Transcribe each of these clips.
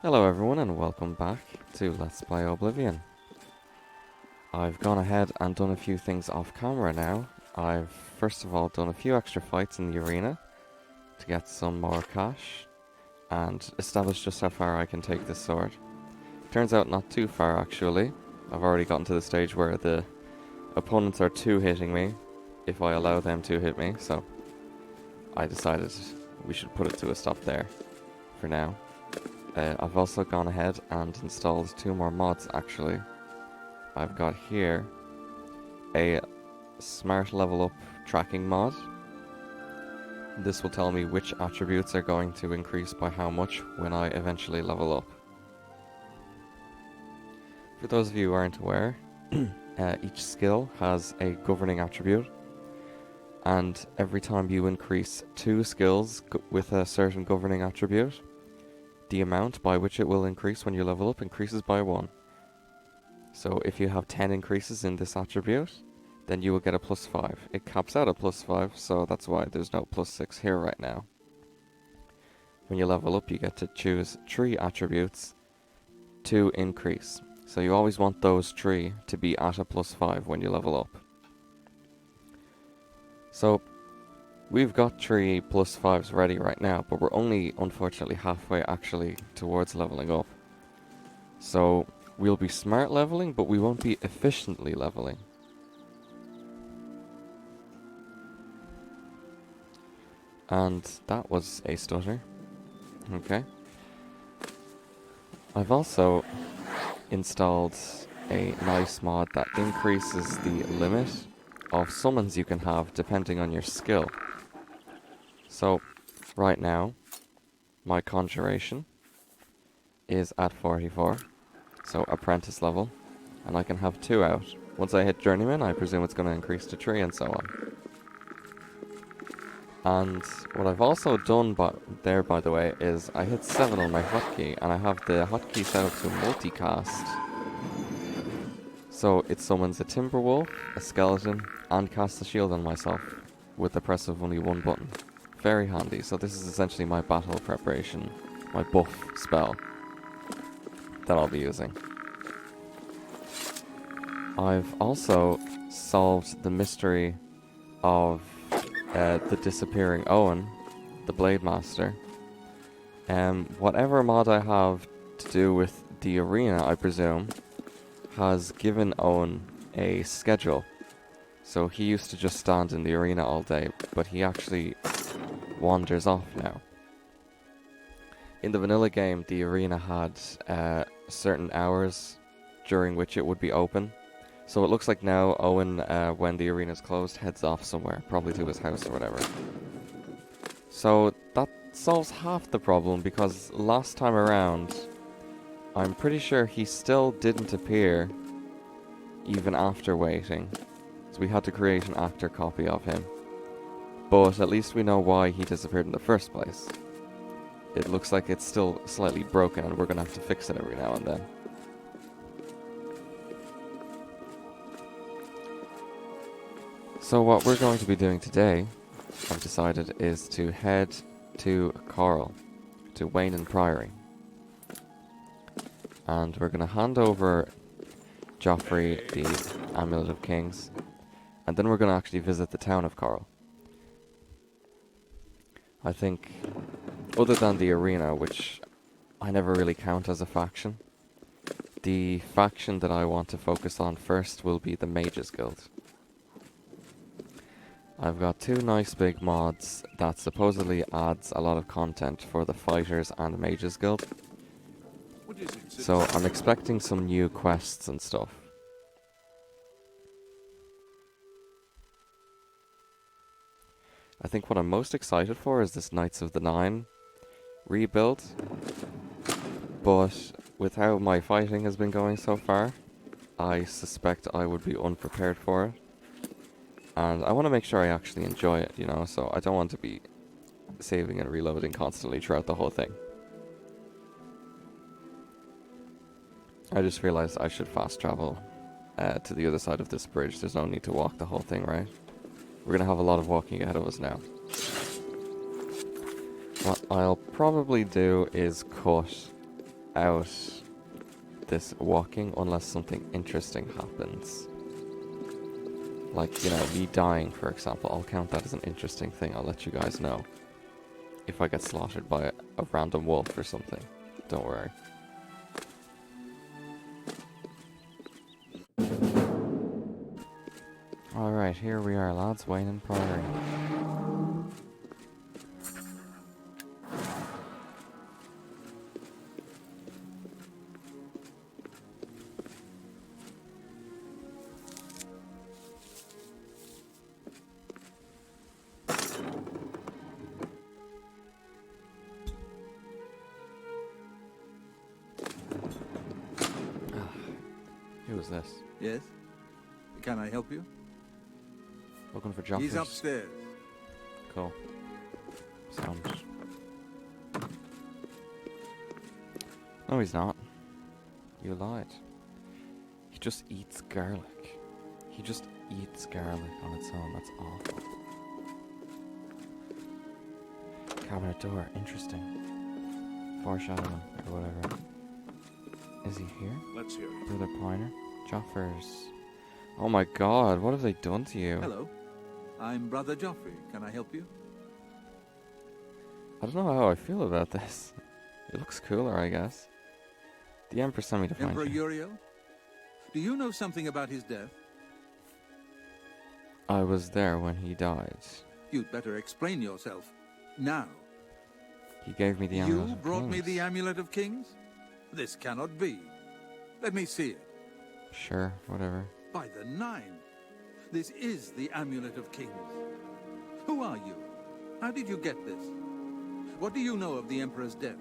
Hello everyone and welcome back to Let's Play Oblivion. I've gone ahead and done a few things off camera now. I've first of all done a few extra fights in the arena to get some more cash and establish just how far I can take this sword. Turns out not too far actually. I've already gotten to the stage where the opponents are hitting me if I allow them to hit me, so I decided we should put it to a stop there for now. I've also gone ahead and installed two more mods actually. I've got here a smart level up tracking mod. This will tell me which attributes are going to increase by how much when I eventually level up. For those of you who aren't aware, each skill has a governing attribute, and every time you increase two skills with a certain governing attribute, the amount by which it will increase when you level up increases by 1. So if you have 10 increases in this attribute, then you will get a +5. It caps out at +5, so that's why there's no +6 here right now. When you level up, you get to choose 3 attributes to increase. So you always want those 3 to be at a +5 when you level up. So we've got 3 +5s ready right now, but we're only, unfortunately, halfway actually towards leveling up. So we'll be smart leveling, but we won't be efficiently leveling. And that was a stutter. Okay. I've also installed a nice mod that increases the limit of summons you can have depending on your skill. So, right now, my conjuration is at 44, so apprentice level, and I can have 2 out. Once I hit journeyman, I presume it's going to increase to 3 and so on. And what I've also done there, by the way, is I hit 7 on my hotkey, and I have the hotkey set up to multicast. So it summons a Timberwolf, a Skeleton, and casts a shield on myself with the press of only one button. Very handy. So this is essentially my battle preparation, my buff spell that I'll be using. I've also solved the mystery of the disappearing Owen, the Blade Master. Whatever mod I have to do with the arena, I presume, has given Owen a schedule. So he used to just stand in the arena all day, but he actually wanders off now. In the vanilla game, the arena had certain hours during which it would be open. So it looks like now Owen, when the arena's closed, heads off somewhere, probably to his house or whatever. So that solves half the problem, because last time around, I'm pretty sure he still didn't appear even after waiting. So we had to create an actor copy of him. But at least we know why he disappeared in the first place. It looks like it's still slightly broken and we're going to have to fix it every now and then. So what we're going to be doing today, I've decided, is to head to Coral, to Wayne and Priory. And we're going to hand over Joffrey the Amulet of Kings, and then we're going to actually visit the town of Coral. I think, other than the arena, which I never really count as a faction, the faction that I want to focus on first will be the Mages Guild. I've got 2 nice big mods that supposedly adds a lot of content for the Fighters and Mages Guild. So I'm expecting some new quests and stuff. I think what I'm most excited for is this Knights of the Nine rebuild. But with how my fighting has been going so far, I suspect I would be unprepared for it. And I want to make sure I actually enjoy it, you know, so I don't want to be saving and reloading constantly throughout the whole thing. I just realized I should fast travel to the other side of this bridge. There's no need to walk the whole thing, right? We're going to have a lot of walking ahead of us now. What I'll probably do is cut out this walking unless something interesting happens. Like, you know, me dying, for example. I'll count that as an interesting thing. I'll let you guys know. If I get slaughtered by a random wolf or something. Don't worry. Alright, here we are, lads. Wayne and Priory. Who is this? Yes? Can I help you? Looking for Joffrey. He's upstairs. Cool. Sound. No, he's not. You lied. He just eats garlic. He just eats garlic on its own. That's awful. Cabinet door. Interesting. Foreshadowing or whatever. Is he here? Let's hear it. Brother Piner? Joffers. Oh my god, what have they done to you? Hello. I'm Brother Joffrey. Can I help you? I don't know how I feel about this. It looks cooler, I guess. The Emperor sent me to find Emperor you. Uriel? Do you know something about his death? I was there when he died. You'd better explain yourself. Now. He gave me the Amulet You of brought me Kings. the Amulet of Kings? This cannot be. Let me see it. Sure, whatever. By the Nine. This is the Amulet of Kings. Who are you? How did you get this? What do you know of the Emperor's death?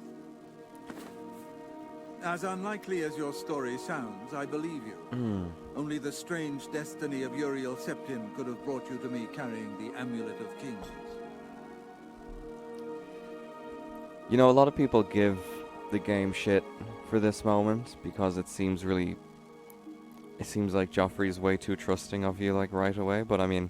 As unlikely as your story sounds, I believe you. Only the strange destiny of Uriel Septim could have brought you to me carrying the Amulet of Kings. You know, a lot of people give the game shit for this moment because it seems really... It seems like Joffrey's way too trusting of you, like, right away. But, I mean,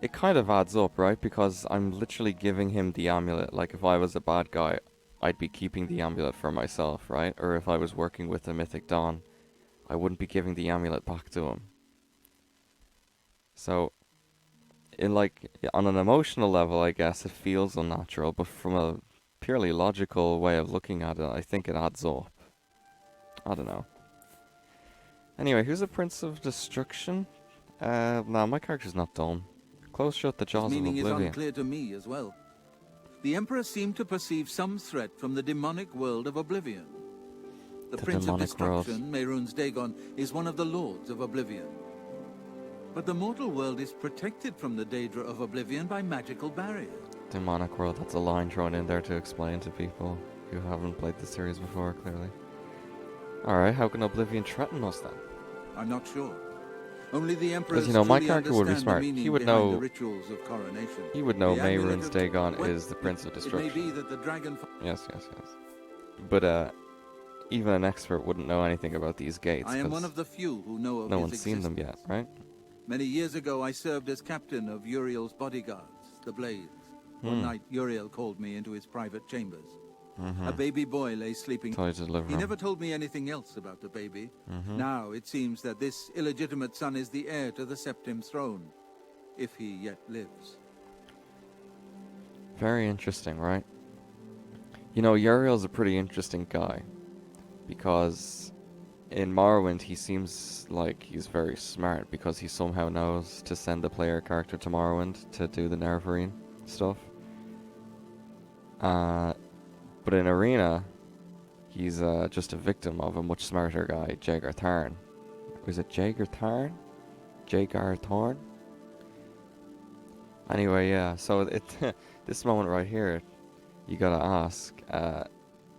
it kind of adds up, right? Because I'm literally giving him the amulet. Like, if I was a bad guy, I'd be keeping the amulet for myself, right? Or if I was working with the Mythic Dawn, I wouldn't be giving the amulet back to him. So, in, like, on an emotional level, I guess, it feels unnatural. But from a purely logical way of looking at it, I think it adds up. I don't know. Anyway, who's the Prince of Destruction? Nah, my character's not dumb. Close shut the jaws of Meaning is Oblivion. unclear to me as well. The Emperor seemed to perceive some threat from the demonic world of Oblivion. The Prince of demonic world. Destruction, Mehrunes Dagon, is one of the Lords of Oblivion. But the mortal world is protected from the Daedra of Oblivion by magical barriers. Demonic world, that's a line thrown in there to explain to people who haven't played the series before, clearly. Alright, how can Oblivion threaten us then? I'm not sure. Only the Emperor. Because, you know, my character would be smart. He would know. The rituals of coronation. He would know The amulet Mehrunes of- Dagon Well, is the Prince of It may Destruction. be that the dragon. Yes. But, even an expert wouldn't know anything about these gates. I am 'cause one of the few who know of no his one's seen them yet, existence. right? Many years ago, I served as captain of Uriel's bodyguards, the Blades. One night, Uriel called me into his private chambers. A baby boy lay sleeping. Told you to deliver He him. never told me anything else about the baby. Now it seems that this illegitimate son is the heir to the Septim throne, if he yet lives. Very interesting, right? You know, Uriel's a pretty interesting guy. Because in Morrowind, he seems like he's very smart because he somehow knows to send a player character to Morrowind to do the Nerevarine stuff. But in Arena, he's just a victim of a much smarter guy, Jaeger Tharn. Was it Jaeger Tharn? Jaeger Thorn? Anyway, yeah, so this moment right here, you gotta ask,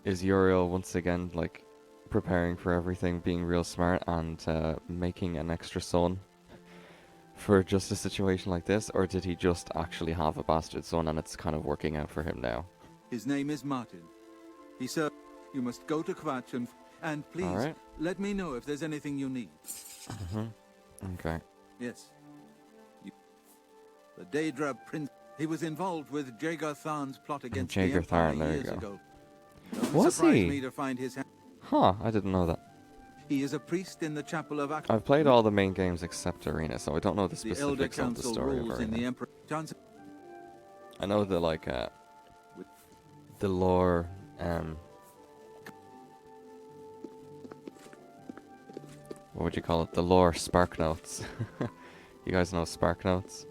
is Uriel once again, like, preparing for everything, being real smart, and making an extra son for just a situation like this? Or did he just actually have a bastard son and it's kind of working out for him now? His name is Martin. He said, you must go to Kvatch and please Alright. let me know if there's anything you need. Okay. Yes. The Daedra Prince. He was involved with Jaeger Tharn's plot against Jaeger the Empire Tharn, there you years go. ago. Don't Was surprise he? me to find his. Huh, I didn't know that. He is a priest in the chapel of I've played all the main games except Arena, so I don't know the the Elder specifics of the Council story of rules in the Arena. Emperor. Johnson. I know the, like, the lore, what would you call it? The lore Spark Notes. You guys know Spark Notes?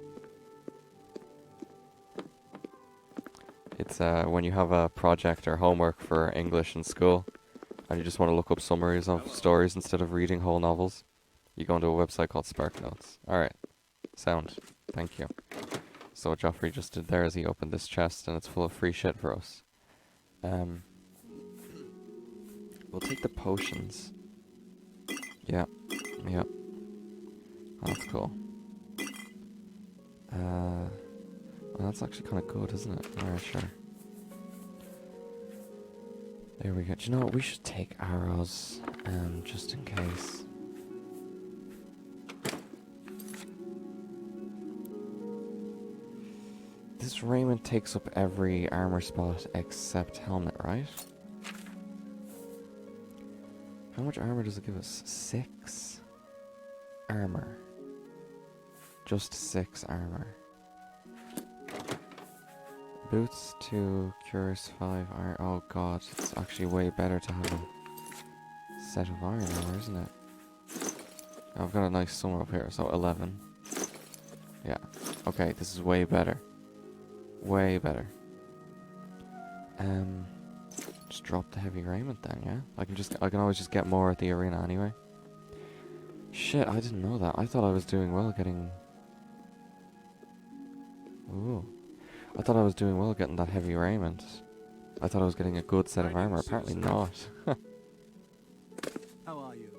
It's when you have a project or homework for English in school, and you just want to look up summaries of stories instead of reading whole novels. You go into a website called Spark Notes. Alright. Sound. Thank you. So what Joffrey just did there is he opened this chest, and it's full of free shit for us. We'll take the potions. Yeah. Yep. Oh, that's cool. Well, that's actually kind of good, isn't it? Alright, sure. There we go. Do you know what? We should take arrows, just in case. This raiment takes up every armor spot except helmet, right? How much armor does it give us? 6 armor. Just 6 armor. Boots 2, cures 5 iron. Oh god, it's actually way better to have a set of iron armor, isn't it? I've got a nice summer up here, so 11. Yeah. Okay, this is way better. Way better. Just drop the heavy raiment then, yeah? I can always just get more at the arena anyway. Shit, I didn't know that. I thought I was doing well getting... Ooh. I thought I was doing well getting that heavy raiment. I thought I was getting a good set of armor. Apparently not. How are you?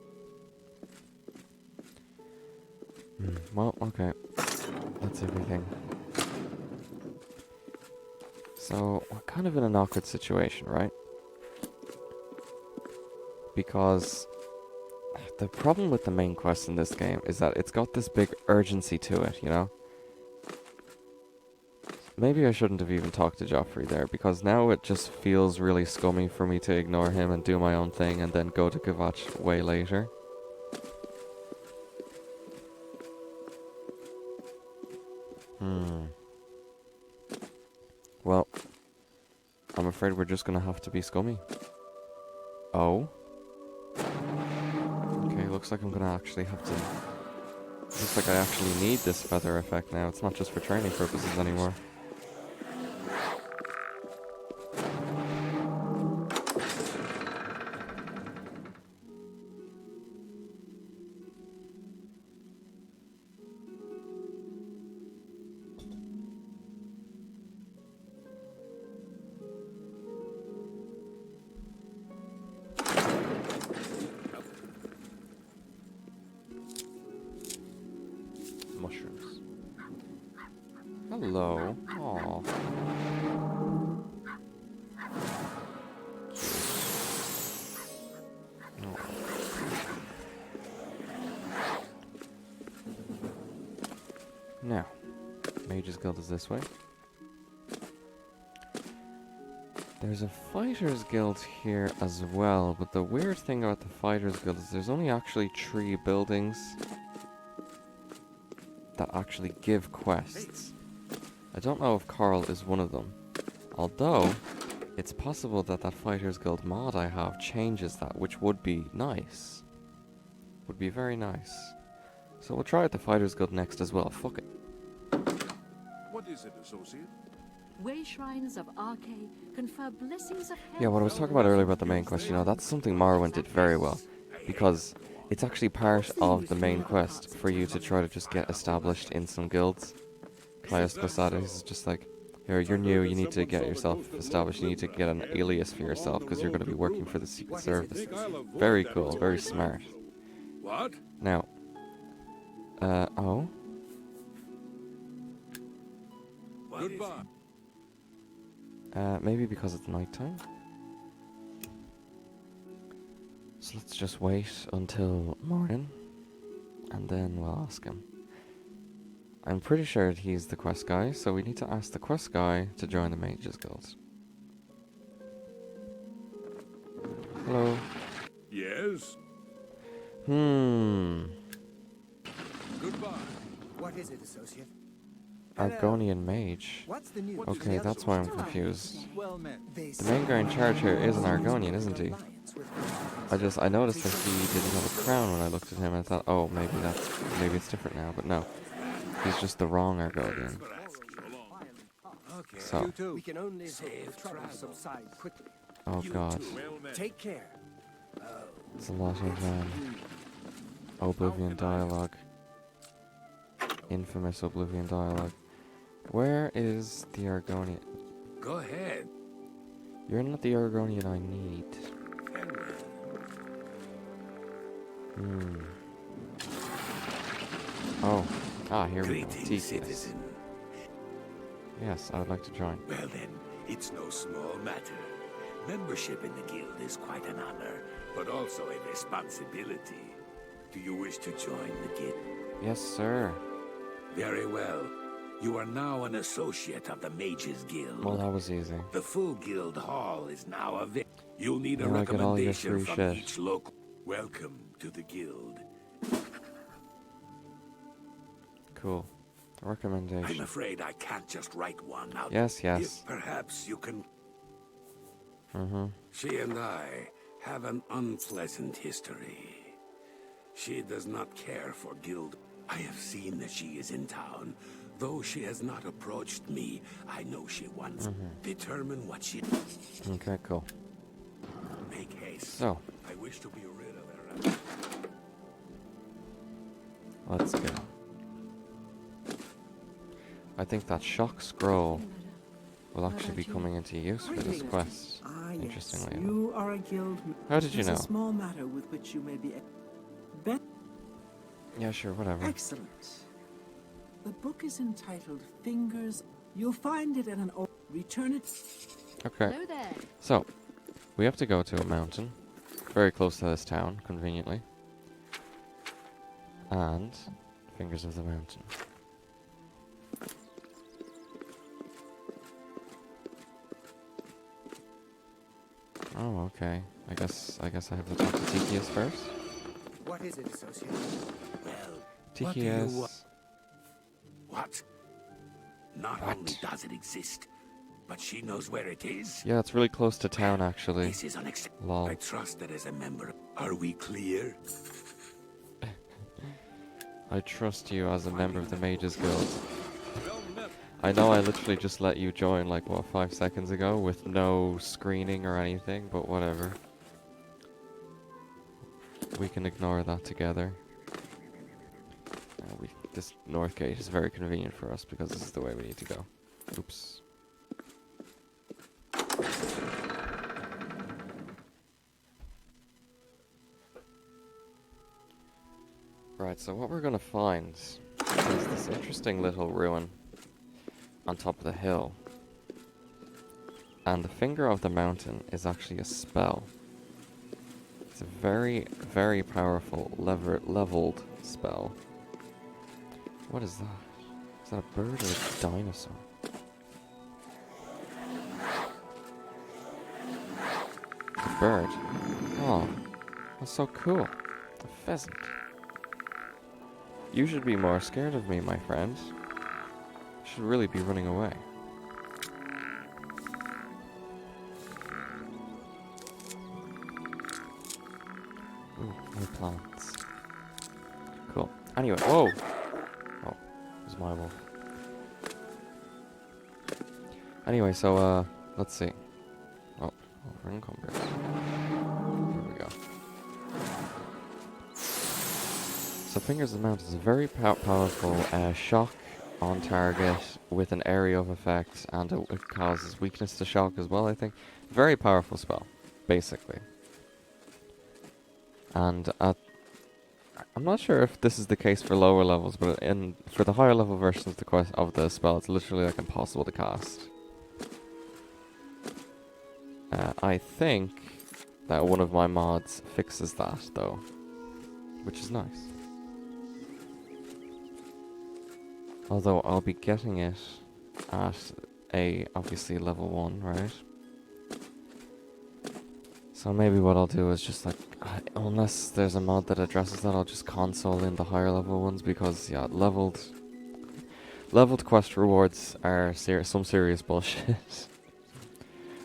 Well, okay. That's everything. So, we're kind of in an awkward situation, right? Because the problem with the main quest in this game is that it's got this big urgency to it, you know? Maybe I shouldn't have even talked to Joffrey there, because now it just feels really scummy for me to ignore him and do my own thing and then go to Kvatch way later. Well, I'm afraid we're just gonna have to be scummy. Oh? Okay, looks like I'm gonna actually have to... Looks like I actually need this feather effect now. It's not just for training purposes anymore. Mushrooms. Hello. Aww. Now, Mage's Guild is this way. There's a Fighter's Guild here as well, but the weird thing about the Fighter's Guild is there's only actually 3 buildings that actually give quests. I don't know if Carl is one of them, although it's possible that that Fighter's Guild mod I have changes that, which would be nice. Would be very nice. So we'll try out the Fighter's Guild next as well. Fuck it. What is it, associate? Way shrines of Arche confer blessings of health. Yeah, what I was talking about earlier about the main quest, you know, that's something Morrowind did very well. Because it's actually part of the main quest for you to try to just get established in some guilds. Caius Glissada is just like, here, you're new, you need to get yourself established, you need to get an alias for yourself, because you're going to be working for the Secret Service. Very cool, very smart. What? Now, oh? Goodbye. Maybe because it's nighttime? So let's just wait until morning, and then we'll ask him. I'm pretty sure he's the quest guy, so we need to ask the quest guy to join the Mages Guild. Yes? Hmm. Goodbye. What is it, associate? Argonian mage. What's the news? Okay, that's why I'm confused. Well met. The main guy in charge here is an Argonian, isn't he? I noticed that he didn't have a crown when I looked at him, and I thought, oh, maybe it's different now, but no. He's just the wrong Argonian. Okay. So, You too. We can only hope the trouble subside quickly. oh god, Well met. Take care. it's a lot of Oblivion dialogue. Infamous Oblivion dialogue. Where is the Argonian? Go ahead. You're not the Argonian I need. Hmm. Oh. Ah, here we go. Greetings, TCS. citizen. Yes, I would like to join. Well then, it's no small matter. Membership in the guild is quite an honor, but also a responsibility. Do you wish to join the guild? Yes, sir. Very well. You are now an associate of the Mages Guild. Well, that was easy. The full guild hall is now available. You'll need a Now I get all your recommendation free from shit. each local. Welcome to the guild. Cool. I'm Recommendation. afraid I can't just write one out. Yes, yes. If perhaps you can. Mm-hmm. She and I have an unpleasant history. She does not care for guild. I have seen that she is in town. Though she has not approached me, I know she wants. Determine what she. Okay, cool. Make haste. So, I wish to be rid of her. let's go. I think that shock scroll will actually be coming into use for this quest. Ah, yes. Interestingly enough. You are a guild. How did you It's know? a small matter with which you may be. Yeah, sure, whatever. Excellent. The book is entitled Fingers. You'll find it in an old. Return it. Okay. Hello there. So, we have to go to a mountain, very close to this town, conveniently. And, Fingers of the Mountain. Oh, okay. I guess I have to talk to Tikius first. What is it, associate? Well, what do you Tikius. wa- What? Not only does it exist, but she knows where it is. Yeah, it's really close to town, actually. This is unacceptable. Lol. I trust that as a member. Are we clear? I trust you as a member of the Mages Guild. Well met. I know I literally just let you join, like, what, 5 seconds ago with no screening or anything, but whatever. We can ignore that together. This north gate is very convenient for us because this is the way we need to go. Oops. Right, so what we're gonna find is this interesting little ruin on top of the hill. And the Finger of the Mountain is actually a spell. It's a very, very powerful leveled spell. What is that? Is that a bird or a dinosaur? A bird. Oh, that's so cool. A pheasant. You should be more scared of me, my friend. You should really be running away. Ooh, new plants. Cool. Anyway, whoa! Oh, it was my wolf. Anyway, so, let's see. Oh, we're encumbered. Here we go. So Fingers of the Mountain is a very powerful shock on target with an area of effect, and it causes weakness to shock as well, I think. Very powerful spell, basically. And I'm not sure if this is the case for lower levels, but for the higher level versions of the spell, it's literally like impossible to cast. I think that one of my mods fixes that, though, which is nice. Although I'll be getting it at obviously level 1, right? So maybe what I'll do is just like, unless there's a mod that addresses that, I'll just console in the higher level ones because yeah, leveled quest rewards are some serious bullshit.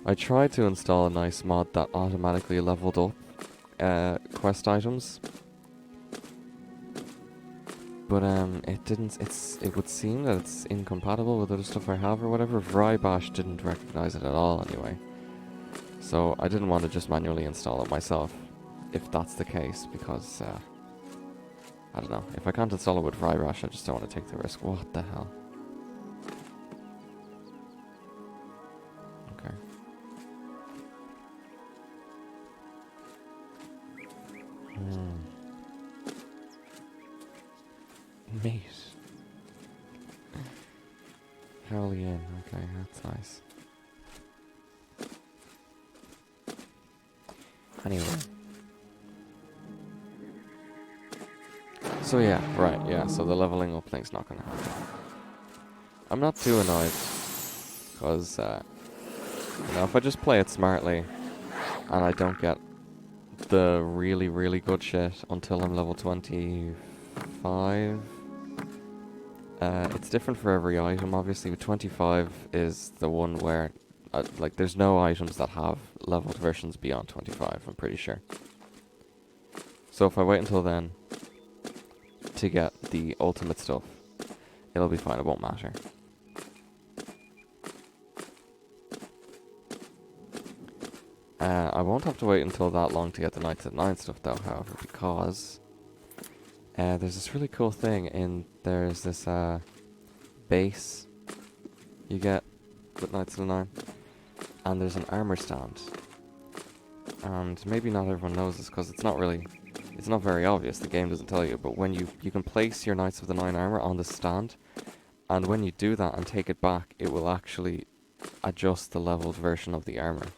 I tried to install a nice mod that automatically leveled up quest items, but it didn't. It would seem that it's incompatible with other stuff I have or whatever. Vrybash didn't recognize it at all anyway, so I didn't want to just manually install it myself. If that's the case, because I don't know. If I can't install it with Vrybash, I just don't want to take the risk. What the hell? Okay. Meat. Hellion. Okay, that's nice. Anyway. So yeah, right, yeah, so the leveling up thing's not gonna happen. I'm not too annoyed, because, if I just play it smartly, and I don't get the really, really good shit until I'm level 25, it's different for every item, obviously, but 25 is the one where, there's no items that have leveled versions beyond 25, I'm pretty sure. So if I wait until then to get the ultimate stuff, it'll be fine, it won't matter. I won't have to wait until that long to get the Knights at 9 stuff though, however, because there's this really cool thing there's this base you get with Knights of the 9, and there's an armor stand. And maybe not everyone knows this because it's not very obvious, the game doesn't tell you, but when you can place your Knights of the 9 armor on the stand, and when you do that and take it back, it will actually adjust the leveled version of the armor.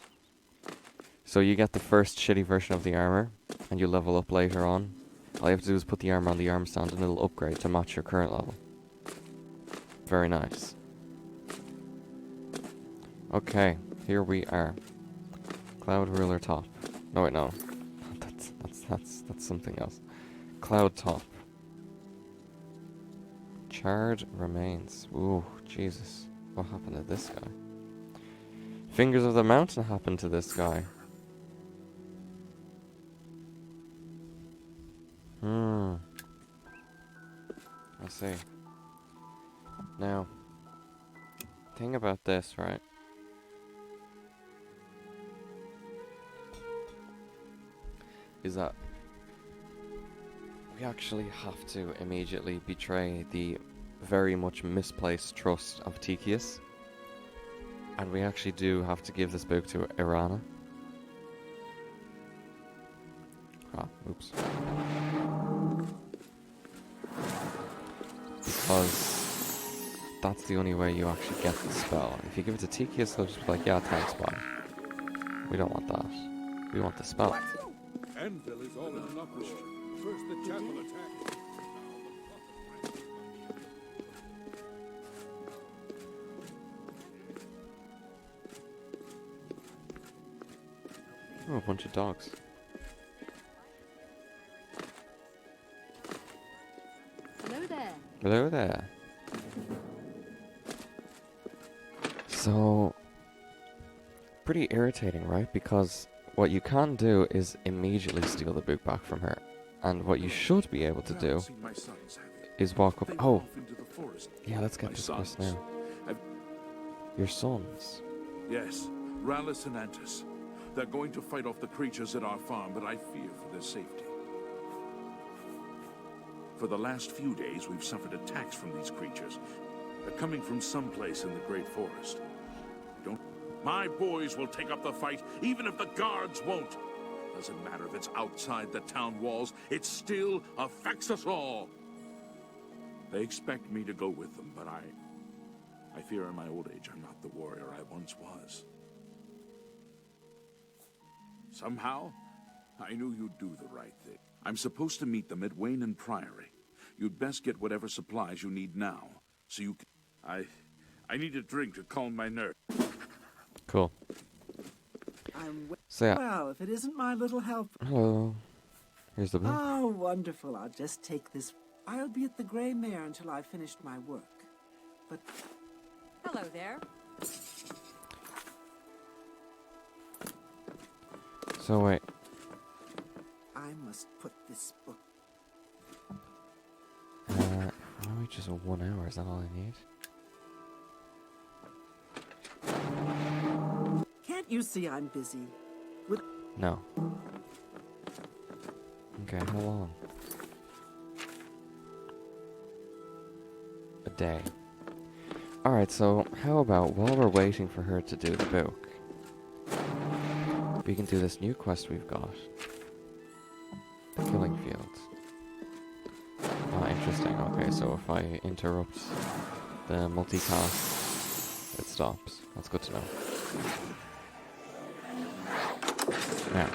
So you get the first shitty version of the armor, and you level up later on. All you have to do is put the armor on the armor stand and it'll upgrade to match your current level. Very nice. Okay, here we are. Cloud Ruler Top. No wait, no. That's something else. Cloud Top. Charred Remains. Ooh, Jesus. What happened to this guy? Fingers of the Mountain happened to this guy. I see. Now, thing about this, right? Is that we actually have to immediately betray the very much misplaced trust of Tychius. And we actually do have to give this book to Irana. Ah, oops. Because that's the only way you actually get the spell. If you give it to Tychius, he'll just be like, yeah, thanks, bye. We don't want that. We want the spell. Anvil is all in an uproar. First the chapel attack. Oh, a bunch of dogs. Hello there. Hello there. So, pretty irritating, right? Because what you can do is immediately steal the book back from her. And what you should be able to do is walk up. Oh, yeah, let's get this quest now. Your sons. Yes, Rallus and Antus. They're going to fight off the creatures at our farm, but I fear for their safety. For the last few days, we've suffered attacks from these creatures. They're coming from someplace in the Great Forest. My boys will take up the fight, even if the guards won't. Doesn't matter if it's outside the town walls, it still affects us all. They expect me to go with them, but I fear in my old age I'm not the warrior I once was. Somehow, I knew you'd do the right thing. I'm supposed to meet them at Wayne Priory. You'd best get whatever supplies you need now, so you can... I need a drink to calm my nerves. Cool. So yeah. Well, if it isn't my little help. Hello. Here's the book. Oh, wonderful. I'll just take this. I'll be at the Grey Mare until I've finished my work. But Hello there. So wait. I must put this book. Maybe just 1 hour. Is that all I need? Can't you see I'm busy? No. Okay, how long? A day. Alright, so how about while we're waiting for her to do the book, we can do this new quest we've got. The Killing Fields. Ah, interesting. Okay, so if I interrupt the multicast, it stops. That's good to know. Now.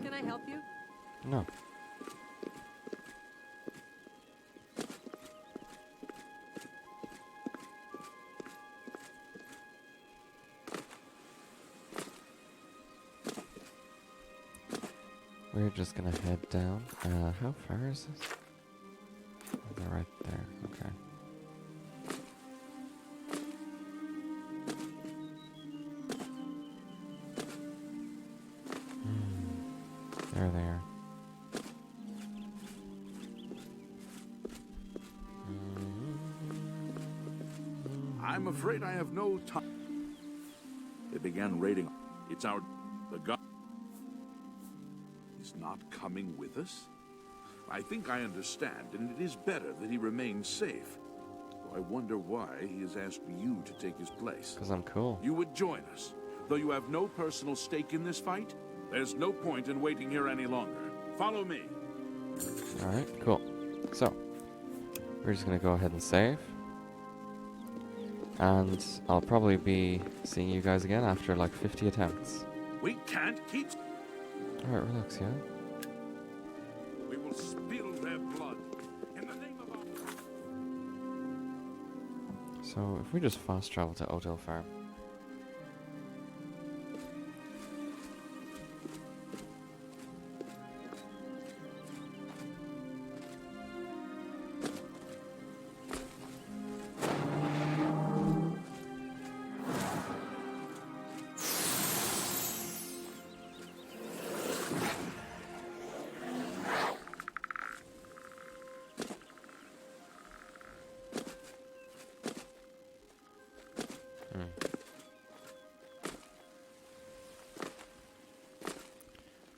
Can I help you? No. We're just gonna head down. How far is this? Oh, they're right there. Okay. There they are. I'm afraid I have no time. They began raiding. It's our... The god... He's not coming with us? I think I understand, and it is better that he remains safe. Though I wonder why he has asked you to take his place. Because I'm cool. You would join us. Though you have no personal stake in this fight, there's no point in waiting here any longer. Follow me. Alright, cool. So, we're just gonna go ahead and save. And I'll probably be seeing you guys again after like 50 attempts. We can't keep... Alright, relax, yeah? We will spill their blood. In the name of our... So, if we just fast travel to Odell Farm.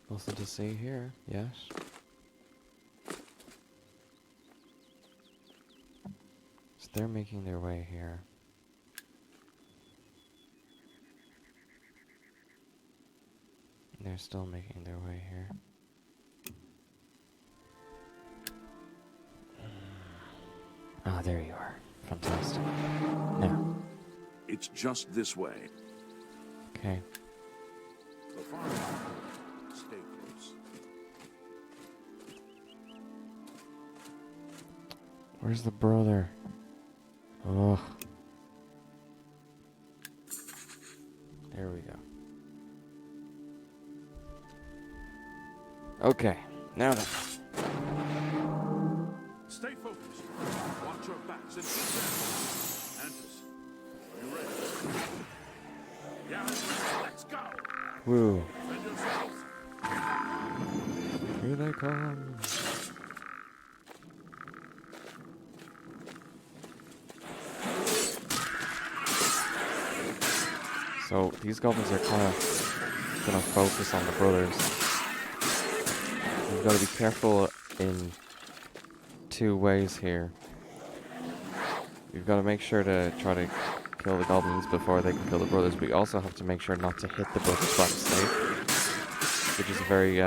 Nothing to see here, yes. So they're making their way here. They're still making their way here. Ah, there you are. Fantastic. Now. It's just this way. Okay. The farm. Stay close. Where's the brother? Ugh. There we go. Okay, now then. Stay focused. Watch your backs and keep down. Antis, are you ready? Yeah, let's go. Woo. Defend yourselves. Here they come. So these goblins are kind of gonna focus on the brothers. We've got to be careful in two ways here. We've got to make sure to try to kill the goblins before they can kill the brothers. We also have to make sure not to hit the brothers by mistake, which is a very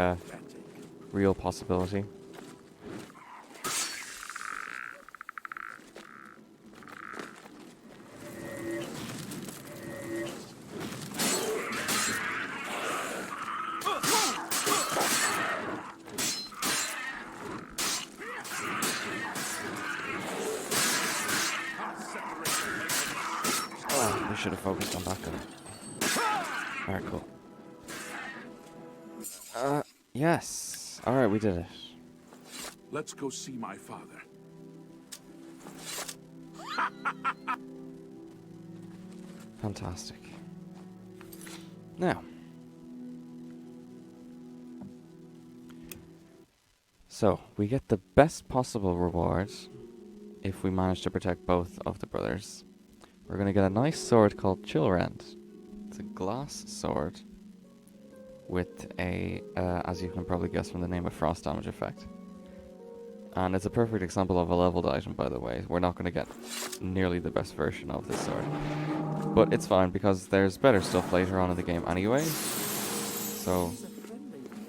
real possibility. should have focused on that guy. Alright, cool. Yes. Alright, we did it. Let's go see my father. Fantastic. Now. So, we get the best possible reward if we manage to protect both of the brothers. We're going to get a nice sword called Chillrend. It's a glass sword with a, as you can probably guess from the name, a frost damage effect. And it's a perfect example of a leveled item, by the way. We're not going to get nearly the best version of this sword. But it's fine, because there's better stuff later on in the game anyway. So,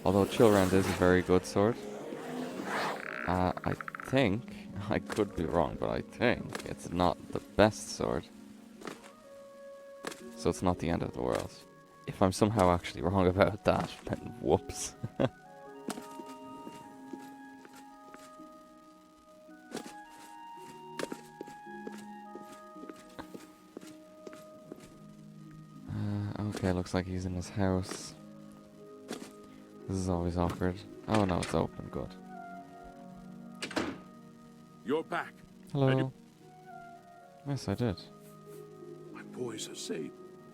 although Chillrend is a very good sword, I think, I could be wrong, but I think it's not the best sword. So it's not the end of the world. If I'm somehow actually wrong about that, then whoops. Okay, looks like he's in his house. This is always awkward. Oh no, it's open, good. You're back. Hello. Yes, I did. My boys are safe.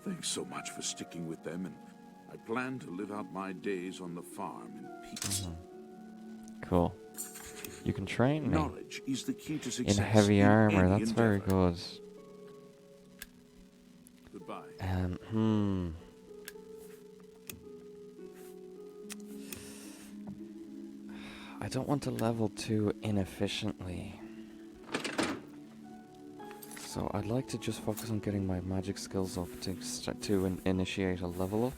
Thanks so much for sticking with them, and I plan to live out my days on the farm in peace. Cool. You can train me Knowledge is the key to in success heavy armor. any That's very endeavor. good. Goodbye. I don't want to level too inefficiently. So I'd like to just focus on getting my magic skills up to start to initiate a level up.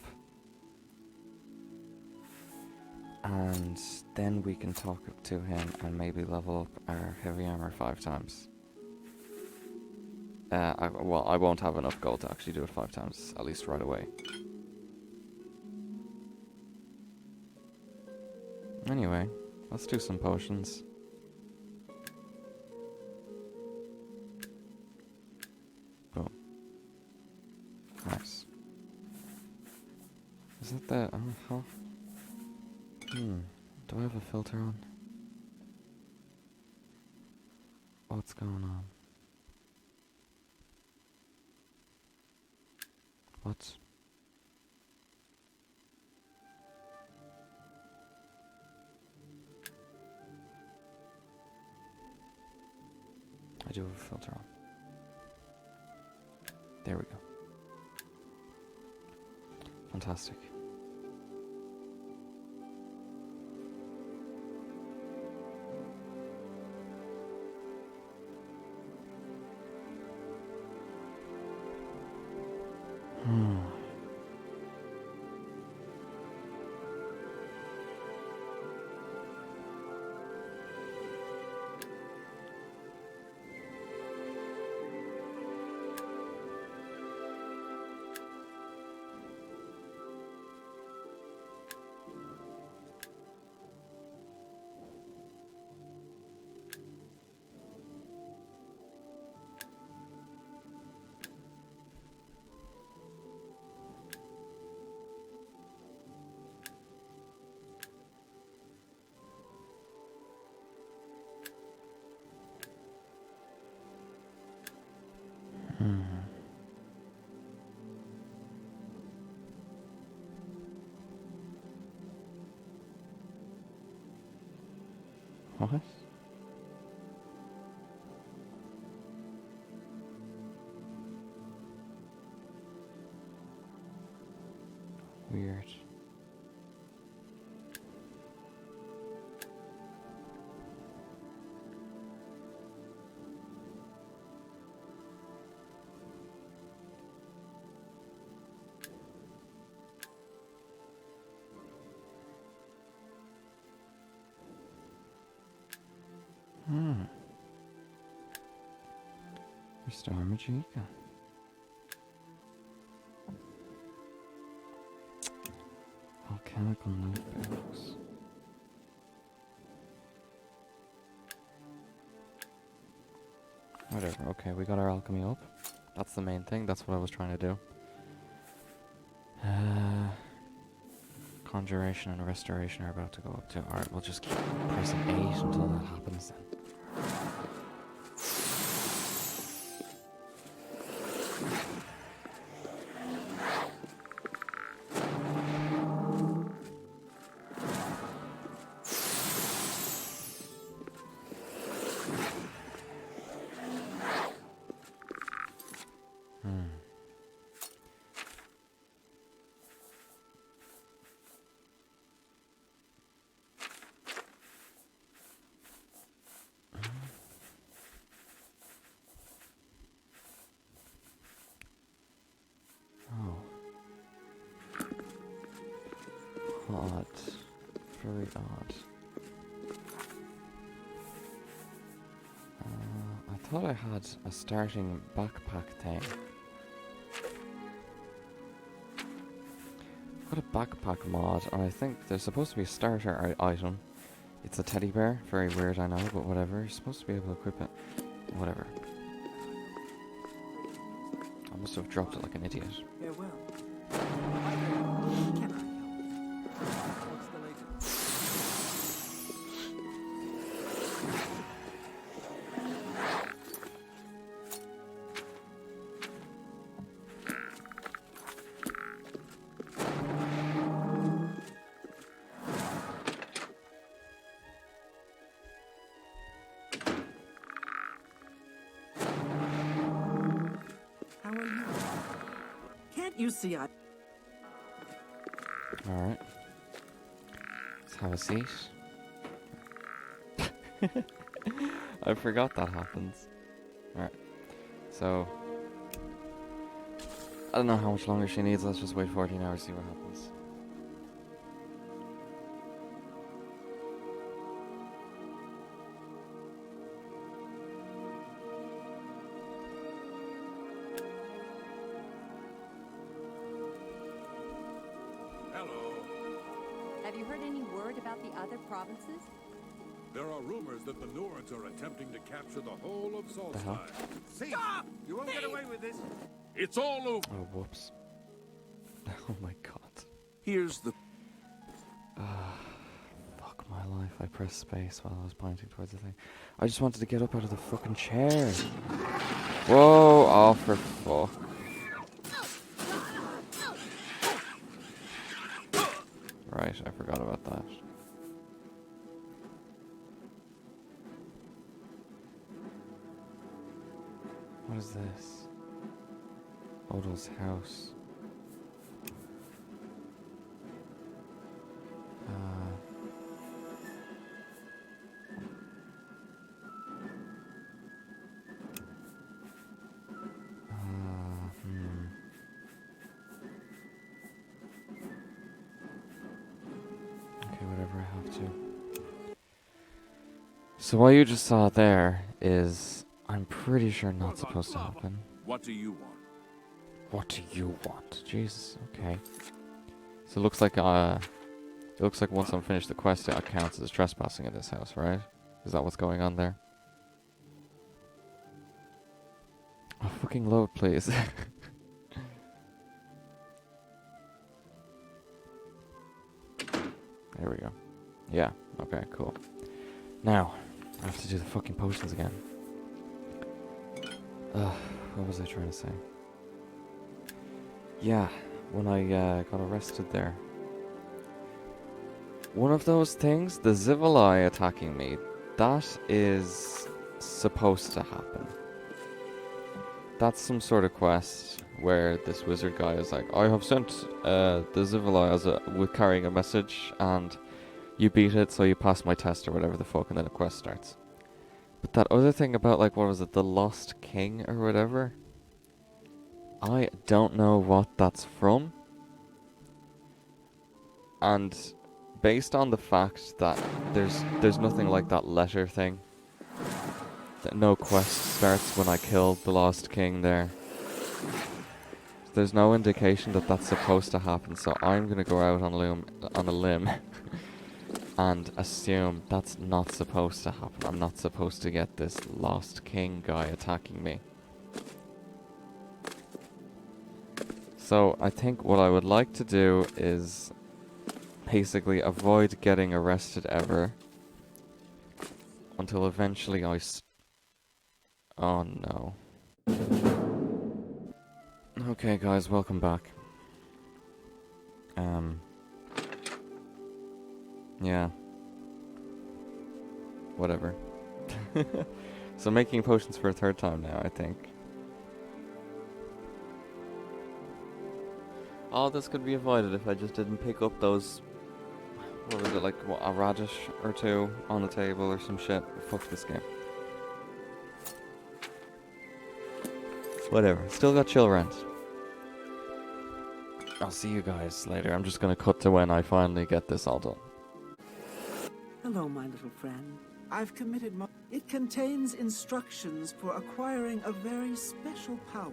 And then we can talk to him and maybe level up our heavy armor 5 times. Well, I won't have enough gold to actually do it 5 times, at least right away. Anyway, let's do some potions. Boom. Nice. Is that the... huh? Do I have a filter on? What's going on? What? I do have a filter on. There we go. Fantastic. What? Weird. Restore Majika. Alchemical notebooks. Whatever, okay, we got our alchemy up. That's the main thing. That's what I was trying to do. Conjuration and restoration are about to go up too. Alright, we'll just keep pressing 8 until that happens then. Odd. Very odd. I thought I had a starting backpack thing. I've got a backpack mod, and I think there's supposed to be a starter item. It's a teddy bear. Very weird, I know, but whatever. You're supposed to be able to equip it. Whatever. I must have dropped it like an idiot. Farewell. Hi there. Can I help? What's the latest? How are you? Can't you see I... Alright. Let's have a seat. I forgot that happens. Alright. So... I don't know how much longer she needs. Let's just wait 14 hours, see what happens. Hello. Have you heard any word about the other provinces? There are rumors that the Nords are attempting to capture the whole of The hell? Salzheim. Stop! You won't get away with this. It's all over. Oh, whoops. Oh my god. Here's the... Fuck my life. I pressed space while I was pointing towards the thing. I just wanted to get up out of the fucking chair. Whoa! Oh, for fuck. Right, I forgot about that. What is this? Odo's house. Okay, whatever, I have to. So what you just saw there is, I'm pretty sure not supposed to happen. What do you want? What do you want? Jesus, okay. So it looks like once I'm finished the quest, it counts as trespassing in this house, right? Is that what's going on there? Oh, fucking load, please. There we go. Yeah, okay, cool. Now, I have to do the fucking potions again. What was I trying to say? Yeah, when I got arrested there. One of those things, the Zivili attacking me, that is supposed to happen. That's some sort of quest where this wizard guy is like, I have sent the Zivili with carrying a message, and you beat it, so you pass my test or whatever the fuck, and then the quest starts. But that other thing about, like, what was it, the Lost King or whatever? I don't know what that's from. And based on the fact that there's nothing like that letter thing, that no quest starts when I killed the Lost King there. There's no indication that that's supposed to happen, so I'm gonna go out on a limb and assume that's not supposed to happen. I'm not supposed to get this Lost King guy attacking me. So I think what I would like to do is basically avoid getting arrested ever until eventually oh no. Okay guys, welcome back. Yeah. Whatever. So making potions for a third time now, I think. Oh, this could be avoided if I just didn't pick up those... What was it, like, what, a radish or two on the table or some shit? Fuck this game. Whatever, still got chill rent. I'll see you guys later. I'm just gonna cut to when I finally get this all done. Hello, my little friend. I've committed my... It contains instructions for acquiring a very special power.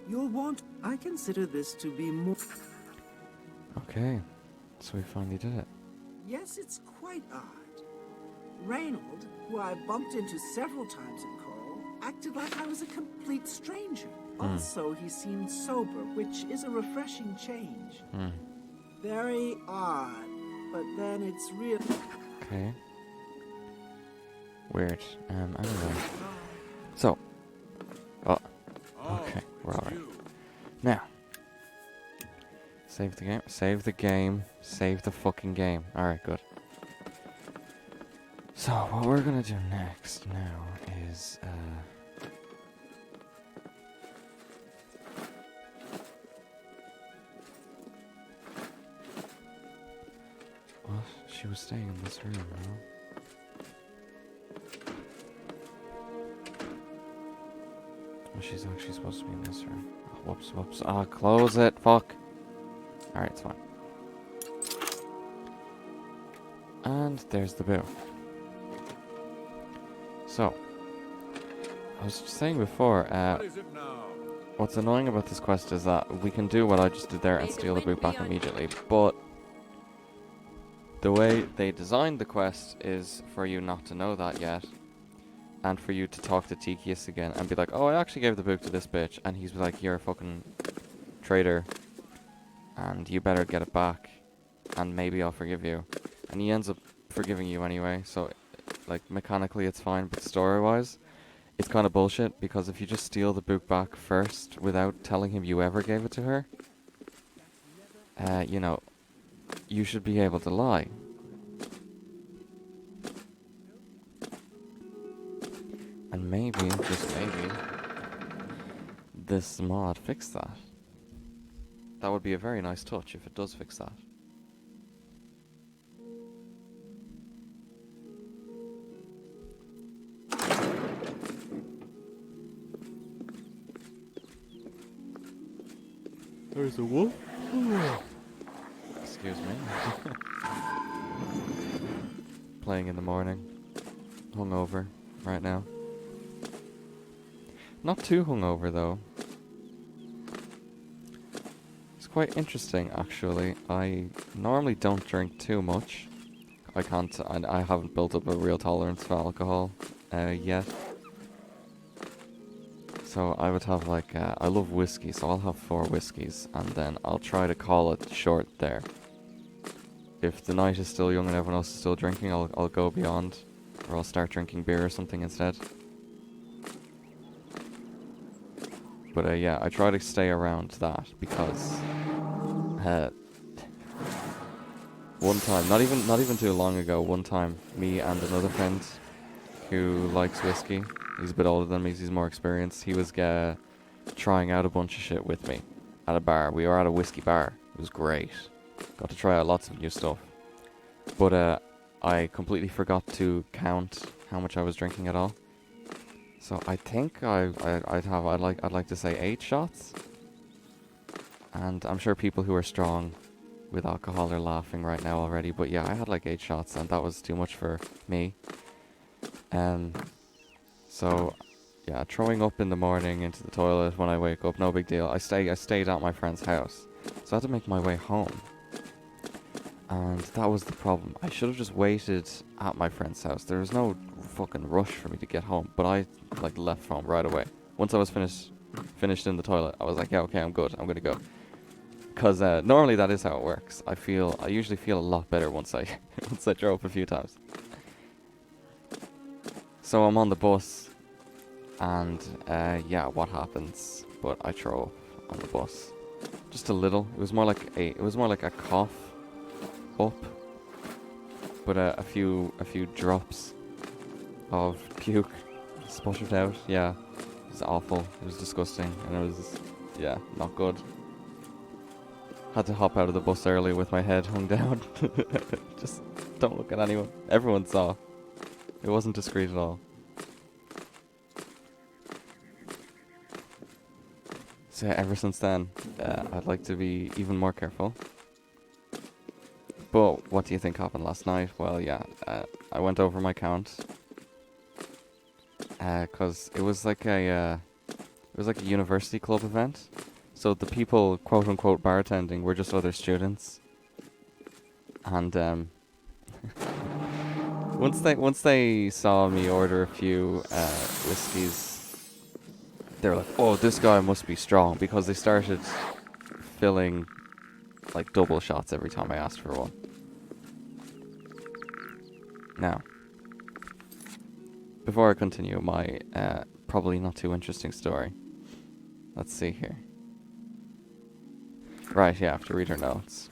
You'll want... I consider this to be more... Okay, so we finally did it. Yes, it's quite odd. Reynold, who I bumped into several times in Coral, acted like I was a complete stranger. Also, he seemed sober, which is a refreshing change. Very odd, but then it's real... Okay. Weird. Anyway. So. Oh. Okay, we're alright. Now. Save the game. Save the game. Save the fucking game. Alright, good. So, what we're gonna do next now is, what? She was staying in this room, no? Well, she's actually supposed to be in this room. Oh, whoops, whoops. Ah, close it. Fuck. Alright, it's fine. And there's the boo. So, I was saying before, What is it now? what's annoying about this quest is that we can do what I just did there and steal the book back immediately, but the way they designed the quest is for you not to know that yet, and for you to talk to Tikius again and be like, oh, I actually gave the book to this bitch, and he's like, you're a fucking traitor, and you better get it back, and maybe I'll forgive you. And he ends up forgiving you anyway, so, like, mechanically it's fine, but story-wise, it's kind of bullshit, because if you just steal the book back first without telling him you ever gave it to her, you know, you should be able to lie. And maybe, just maybe, this mod fixed that. That would be a very nice touch if it does fix that. There's a wolf. Excuse me. Playing in the morning. Hungover right now. Not too hungover though. It's quite interesting actually. I normally don't drink too much. I can't. I haven't built up a real tolerance for alcohol yet. So I would have like, I love whiskey, so I'll have 4 whiskeys, and then I'll try to call it short there. If the night is still young and everyone else is still drinking, I'll go beyond, or I'll start drinking beer or something instead. But yeah, I try to stay around that, because one time, not even too long ago, one time, me and another friend who likes whiskey, he's a bit older than me, he's more experienced, he was trying out a bunch of shit with me at a bar. We were at a whiskey bar. It was great. Got to try out lots of new stuff. But I completely forgot to count how much I was drinking at all. So I think I'd like to say 8 shots. And I'm sure people who are strong with alcohol are laughing right now already, but yeah, I had like 8 shots and that was too much for me. So yeah, throwing up in the morning into the toilet when I wake up, no big deal. I stayed at my friend's house, so I had to make my way home. And that was the problem. I should have just waited at my friend's house. There was no fucking rush for me to get home, but I like left home right away. Once I was finished finished in the toilet. I was like, yeah, okay, I'm good. I'm gonna go. Because normally that is how it works. I usually feel a lot better once I once I throw up a few times. So I'm on the bus, and yeah, what happens? But I throw up on the bus, just a little. It was more like a cough up, but a few drops of puke sputtered out. Yeah, it was awful. It was disgusting, and it was, yeah, not good. Had to hop out of the bus early with my head hung down. Just don't look at anyone. Everyone saw. It wasn't discreet at all. So yeah, ever since then, I'd like to be even more careful. But what do you think happened last night? Well, yeah, I went over my count. Cause it was like a university club event. So the people, quote unquote, bartending were just other students. And once they saw me order a few whiskeys, they were like, "Oh, this guy must be strong," because they started filling like double shots every time I asked for one. Now, before I continue my probably not too interesting story, let's see here. Right, yeah, I have to read her notes.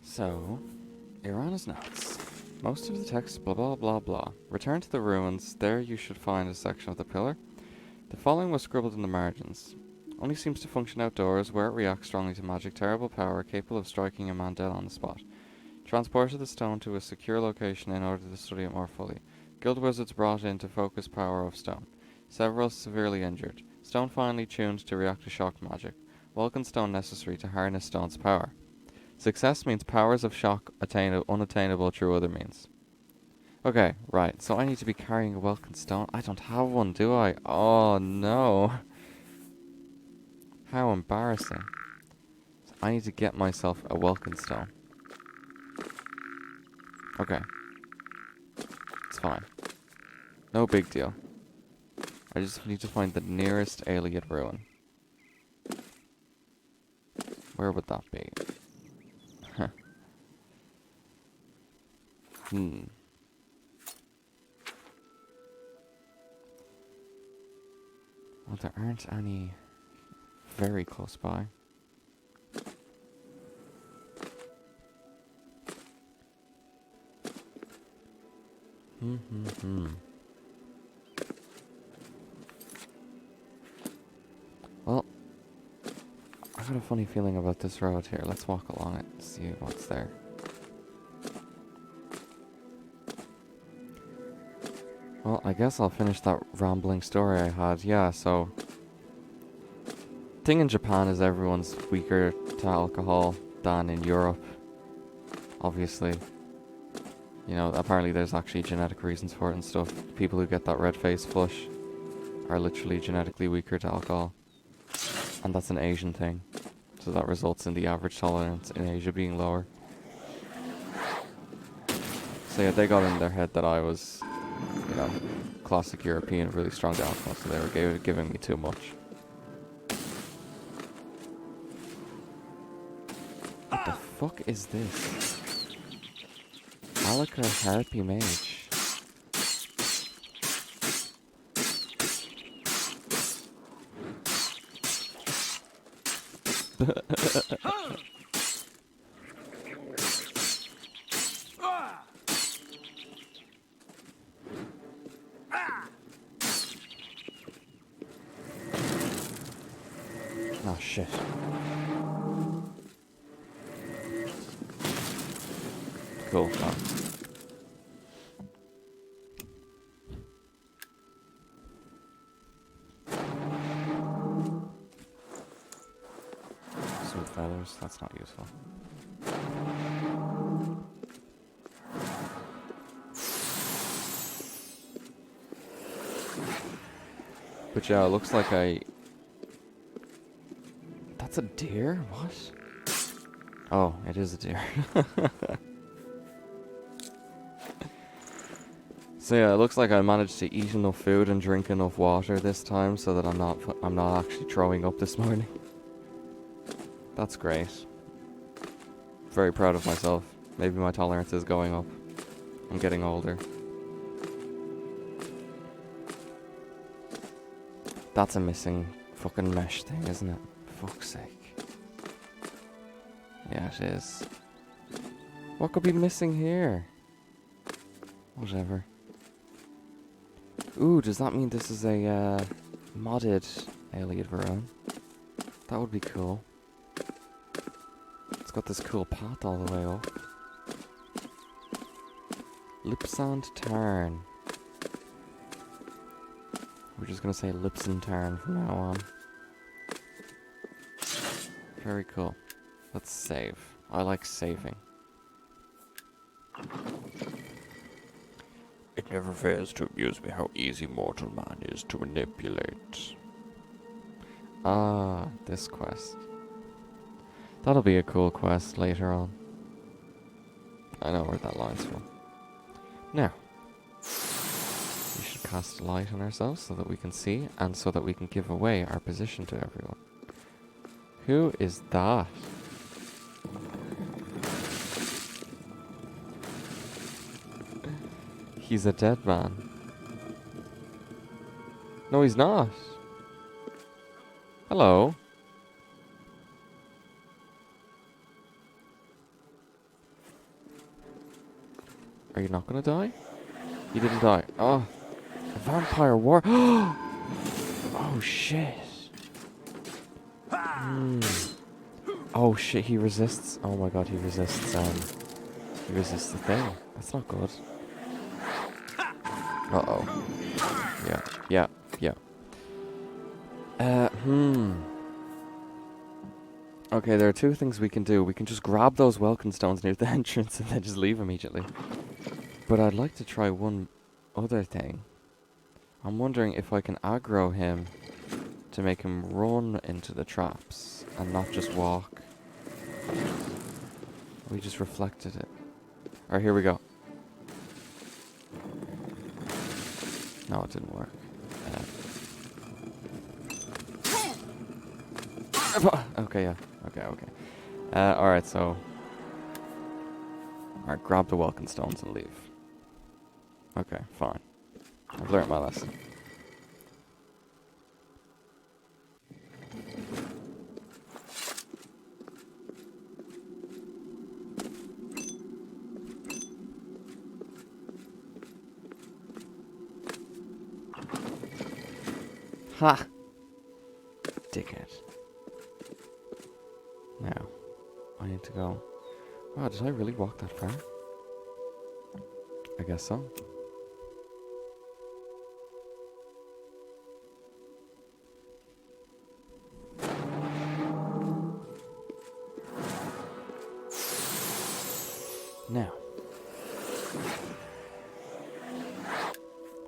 So, Irana's notes. Most of the text, blah blah blah blah. Return to the ruins. There you should find a section of the pillar. The following was scribbled in the margins. Only seems to function outdoors, where it reacts strongly to magic. Terrible power, capable of striking a man dead on the spot. Transported the stone to a secure location in order to study it more fully. Guild wizards brought in to focus power of stone. Several severely injured. Stone finely tuned to react to shock magic. Vulcan stone necessary to harness stone's power. Success means powers of shock unattainable through other means. Okay, right, so I need to be carrying a Vulcan stone. I don't have one, do I? Oh no. How embarrassing. So I need to get myself a Vulcan stone. Okay. It's fine. No big deal. I just need to find the nearest alien ruin. Where would that be? Huh. Well, there aren't any very close by. Well, I got a funny feeling about this road here. Let's walk along it and see what's there. Well, I guess I'll finish that rambling story I had. Yeah, so... thing in Japan is everyone's weaker to alcohol than in Europe. Obviously. You know, apparently there's actually genetic reasons for it and stuff. People who get that red face flush are literally genetically weaker to alcohol. And that's an Asian thing. So that results in the average tolerance in Asia being lower. So yeah, they got in their head that I was, you know, classic European, really strong to alcohol, so they were giving me too much. What the fuck is this? Alaka Harpy Mage. Oh shit. Cool. Oh. Some feathers, that's not useful. But yeah, it looks like that's a deer? What? Oh, it is a deer. So yeah, it looks like I managed to eat enough food and drink enough water this time so that I'm not actually throwing up this morning. That's great. Very proud of myself. Maybe my tolerance is going up. I'm getting older. That's a missing fucking mesh thing, isn't it? Fuck's sake. Yeah, it is. What could be missing here? Whatever. Ooh, does that mean this is a modded Alien Ruin? That would be cool. It's got this cool path all the way up. Lips and Tarn. We're just gonna say Lips and Tarn from now on. Very cool. Let's save. I like saving. It never fails to amuse me how easy mortal man is to manipulate. Ah, this quest. That'll be a cool quest later on. I know where that line's from. Now, we should cast light on ourselves so that we can see and so that we can give away our position to everyone. Who is that? He's a dead man. No, he's not. Hello. Are you not gonna die? You didn't die. Oh, a vampire war. Oh shit. Oh shit, he resists. Oh my god, he resists the thing. That's not good. Uh-oh. Yeah. Okay, there are two things we can do. We can just grab those welcome stones near the entrance and then just leave immediately. But I'd like to try one other thing. I'm wondering if I can aggro him to make him run into the traps and not just walk. We just reflected it. Alright, here we go. No, it didn't work. Okay, yeah. Okay. Alright, so... Alright, grab the welcome stones and leave. Okay, fine. I've learnt my lesson. Ha! Dickhead. Now, I need to go... Wow, did I really walk that far? I guess so. Now,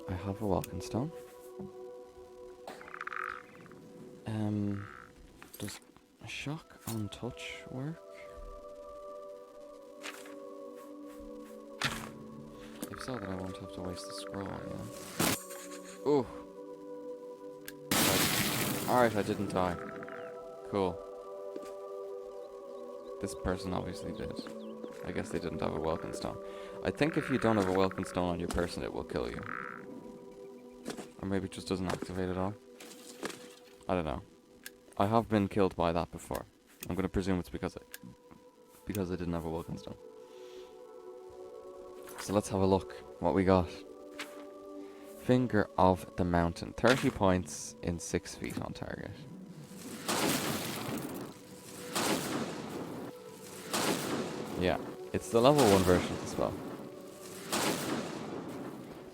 I have a welcome stone. Does shock on touch work? If so, then I won't have to waste the scroll, yeah. Ooh. Alright, I didn't die. Cool. This person obviously did. I guess they didn't have a welcome stone. I think if you don't have a welcome stone on your person, it will kill you. Or maybe it just doesn't activate at all. I don't know. I have been killed by that before. I'm gonna presume it's because I didn't have a welcome stone. So let's have a look what we got. Finger of the Mountain. 30 points in 6 feet on target. Yeah, it's the level 1 version of the spell.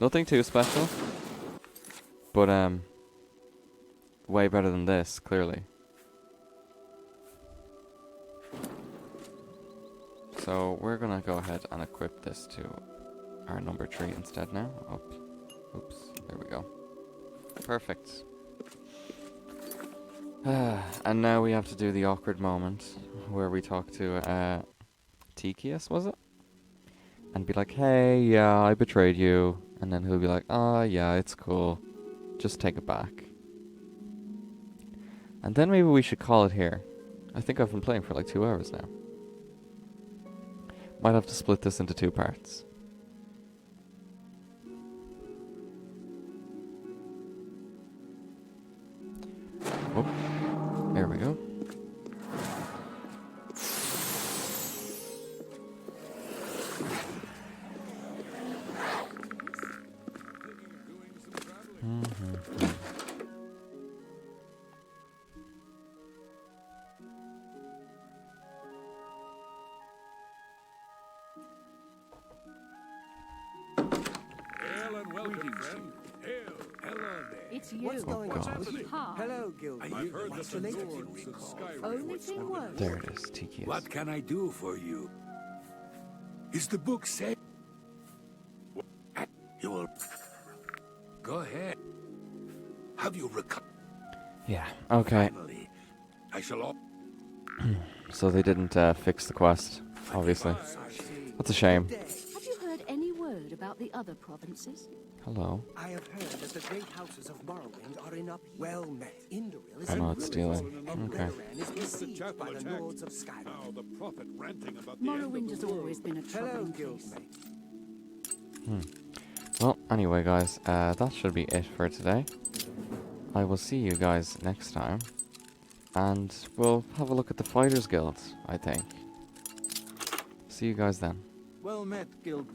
Nothing too special, but way better than this, clearly. So we're gonna go ahead and equip this to our number 3 instead now. Oops, there we go. Perfect. And now we have to do the awkward moment where we talk to Tikius, was it? And be like, hey, yeah, I betrayed you. And then he'll be like, "Ah, yeah, it's cool. Just take it back." And then maybe we should call it here. I think I've been playing for like 2 hours now. Might have to split this into 2 parts. Oh, there we go. Hail and welcome, friend. Hail. Hello there. It's you. What's going God. on? Hi. Hello, Guild. I've heard that What's the the latest? Nords of Skyrim Only thing worse. There it is, Tiki. What can I do for you? Is the book safe? You will... Go ahead. Have you recovered? Yeah, okay. Finally, I shall... So they didn't fix the quest, obviously. That's a shame. Have you heard any word about the other provinces? Hello. I have heard that the great houses of Morrowind are in upheaval. Well met. Indoril is I in know it's ruins, stealing. and Okay. Redoran is besieged by the lords of Skyrim. Now the prophet ranting about the Morrowind end has of the world. always been a Hello, troubling Guildmate. place. Well, anyway, guys, that should be it for today. I will see you guys next time. And we'll have a look at the Fighters Guild, I think. See you guys then. Well met, Guild.